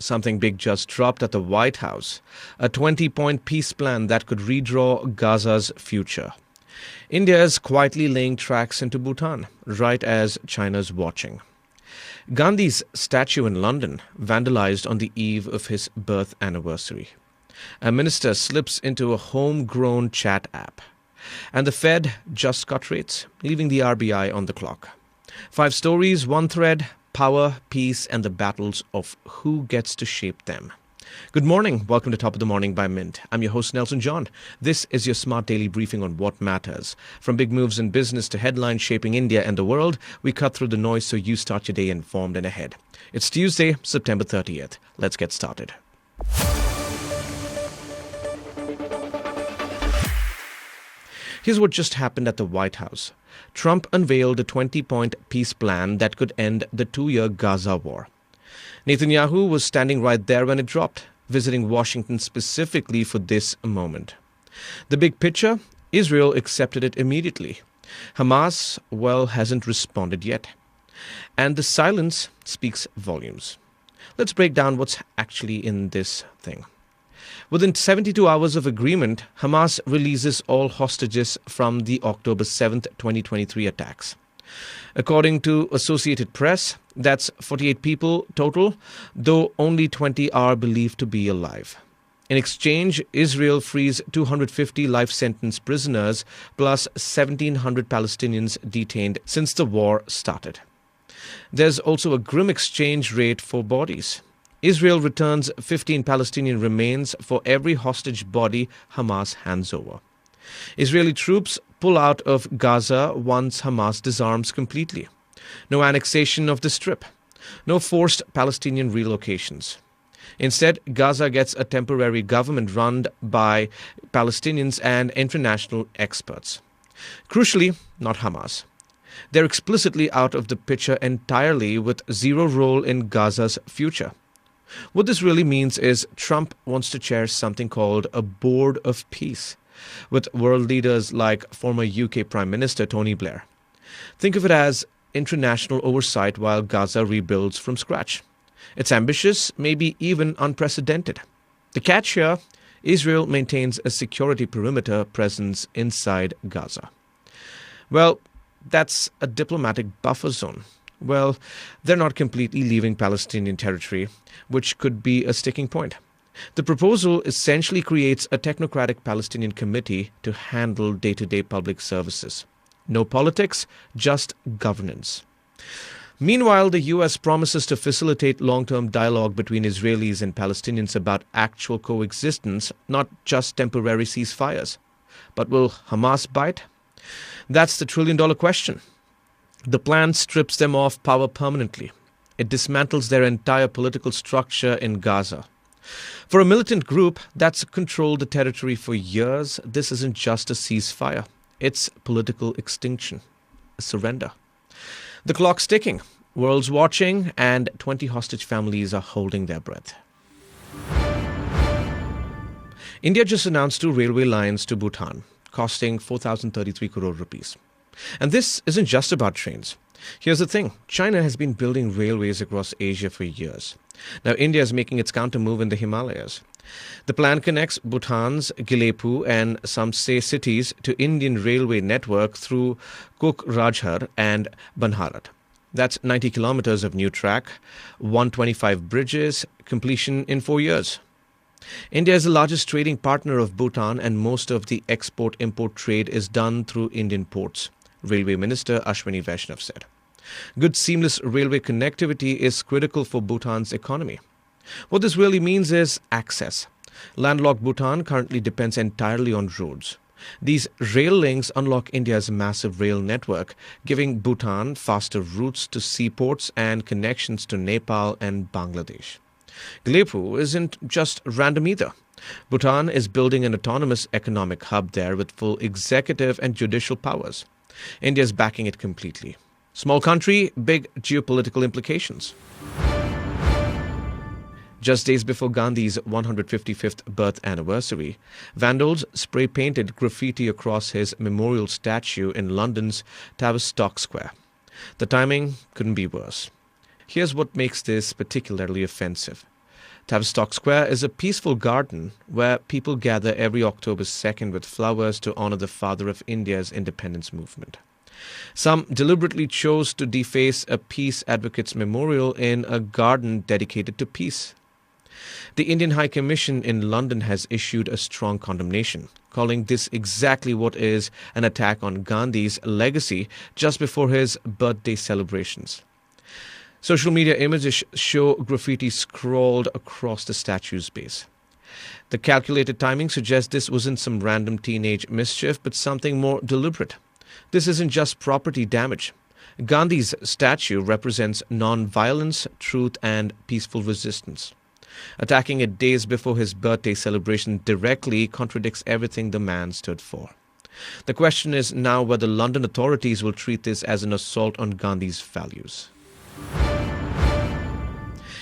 something big just dropped at the White House, a 20-point peace plan that could redraw Gaza's future. India is quietly laying tracks into Bhutan, right as China's watching. Gandhi's statue in London vandalized on the eve of his birth anniversary. A minister slips into a homegrown chat app. And the Fed just cut rates, leaving the RBI on the clock. 5 stories, one thread: power, peace, and the battles of who gets to shape them. Good morning. Welcome to Top of the Morning by Mint. I'm your host, Nelson John. This is your smart daily briefing on what matters. From big moves in business to headlines shaping India and the world, we cut through the noise so you start your day informed and ahead. It's Tuesday, September 30th. Let's get started. Here's what just happened at the White House. Trump unveiled a 20-point peace plan that could end the 2-year Gaza war. Netanyahu was standing right there when it dropped, visiting Washington specifically for this moment. The big picture? Israel accepted it immediately. Hamas, well, hasn't responded yet. And the silence speaks volumes. Let's break down what's actually in this thing. Within 72 hours of agreement, Hamas releases all hostages from the October 7th, 2023 attacks. According to Associated Press, that's 48 people total, though only 20 are believed to be alive. In exchange, Israel frees 250 life-sentence prisoners plus 1,700 Palestinians detained since the war started. There's also a grim exchange rate for bodies. Israel returns 15 Palestinian remains for every hostage body Hamas hands over. Israeli troops pull out of Gaza once Hamas disarms completely. No annexation of the Strip. No forced Palestinian relocations. Instead, Gaza gets a temporary government run by Palestinians and international experts. Crucially, not Hamas. They're explicitly out of the picture entirely, with zero role in Gaza's future. What this really means is Trump wants to chair something called a Board of Peace, with world leaders like former UK Prime Minister Tony Blair. Think of it as international oversight while Gaza rebuilds from scratch. It's ambitious, maybe even unprecedented. The catch here: Israel maintains a security perimeter presence inside Gaza. Well, that's a diplomatic buffer zone. Well, they're not completely leaving Palestinian territory, which could be a sticking point. The proposal essentially creates a technocratic Palestinian committee to handle day-to-day public services. No politics, just governance. Meanwhile, the U.S. promises to facilitate long-term dialogue between Israelis and Palestinians about actual coexistence, not just temporary ceasefires. But will Hamas bite? That's the trillion-dollar question. The plan strips them of power permanently. It dismantles their entire political structure in Gaza. For a militant group that's controlled the territory for years, this isn't just a ceasefire. It's political extinction, a surrender. The clock's ticking, world's watching, and 20 hostage families are holding their breath. India just announced 2 railway lines to Bhutan, costing 4,033 crore rupees. And this isn't just about trains. Here's the thing. China has been building railways across Asia for years. Now India is making its counter-move in the Himalayas. The plan connects Bhutan's Gilepu and Samse cities to Indian railway network through Kokrajhar and Banharat. That's 90 kilometers of new track, 125 bridges, completion in 4 years. India is the largest trading partner of Bhutan, and most of the export-import trade is done through Indian ports, Railway Minister Ashwini Vaishnav said. Good seamless railway connectivity is critical for Bhutan's economy. What this really means is access. Landlocked Bhutan currently depends entirely on roads. These rail links unlock India's massive rail network, giving Bhutan faster routes to seaports and connections to Nepal and Bangladesh. Gilepu isn't just random either. Bhutan is building an autonomous economic hub there with full executive and judicial powers. India is backing it completely. Small country, big geopolitical implications. Just days before Gandhi's 155th birth anniversary, vandals spray-painted graffiti across his memorial statue in London's Tavistock Square. The timing couldn't be worse. Here's what makes this particularly offensive. Tavistock Square is a peaceful garden where people gather every October 2nd with flowers to honor the father of India's independence movement. Some deliberately chose to deface a peace advocates memorial in a garden dedicated to peace. The Indian High Commission in London has issued a strong condemnation, calling this exactly what is an attack on Gandhi's legacy just before his birthday celebrations. Social media images show graffiti scrawled across the statue's base. The calculated timing suggests this wasn't some random teenage mischief, but something more deliberate. This isn't just property damage. Gandhi's statue represents non-violence, truth, and peaceful resistance. Attacking it days before his birthday celebration directly contradicts everything the man stood for. The question is now whether London authorities will treat this as an assault on Gandhi's values.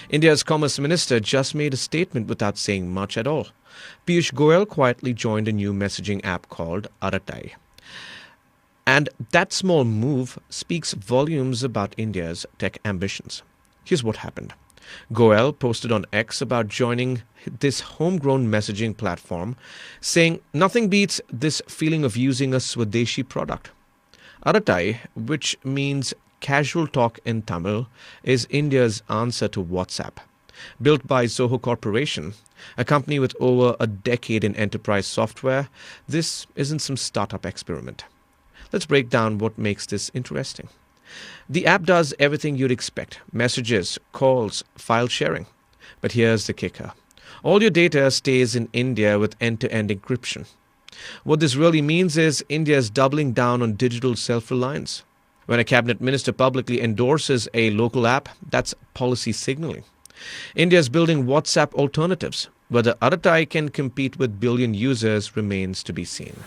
India's Commerce Minister just made a statement without saying much at all. Piyush Goyal quietly joined a new messaging app called Arattai. And that small move speaks volumes about India's tech ambitions. Here's what happened. Goyal posted on X about joining this homegrown messaging platform, saying nothing beats this feeling of using a Swadeshi product. Arattai, which means casual talk in Tamil, is India's answer to WhatsApp. Built by Zoho Corporation, a company with over a decade in enterprise software, this isn't some startup experiment. Let's break down what makes this interesting. The app does everything you'd expect: messages, calls, file sharing. But here's the kicker. All your data stays in India with end-to-end encryption. What this really means is India is doubling down on digital self-reliance. When a cabinet minister publicly endorses a local app, that's policy signaling. India is building WhatsApp alternatives. Whether Arattai can compete with billion users remains to be seen.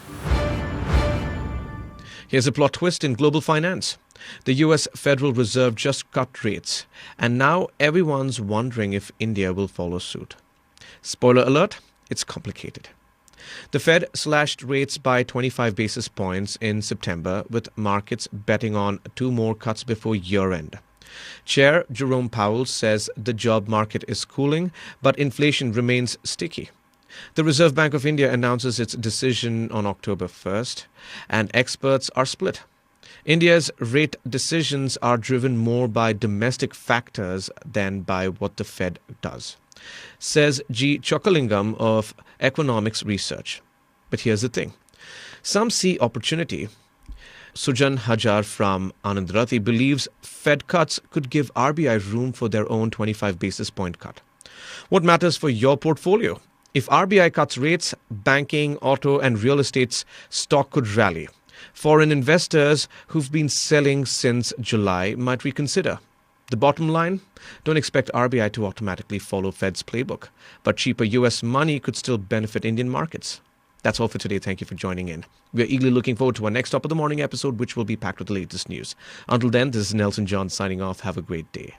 Here's a plot twist in global finance. The US Federal Reserve just cut rates, and now everyone's wondering if India will follow suit. Spoiler alert, it's complicated. The Fed slashed rates by 25 basis points in September, with markets betting on 2 more cuts before year-end. Chair Jerome Powell says the job market is cooling, but inflation remains sticky. The Reserve Bank of India announces its decision on October 1st, and experts are split. India's rate decisions are driven more by domestic factors than by what the Fed does, says G. Chokalingam of Economics Research. But here's the thing. Some see opportunity. Sujan Hajar from Anand Rathi believes Fed cuts could give RBI room for their own 25 basis point cut. What matters for your portfolio? If RBI cuts rates, banking, auto, and real estate's stock could rally. Foreign investors who've been selling since July might reconsider. The bottom line? Don't expect RBI to automatically follow Fed's playbook, but cheaper US money could still benefit Indian markets. That's all for today. Thank you for joining in. We're eagerly looking forward to our next Top of the Morning episode, which will be packed with the latest news. Until then, this is Nelson John signing off. Have a great day.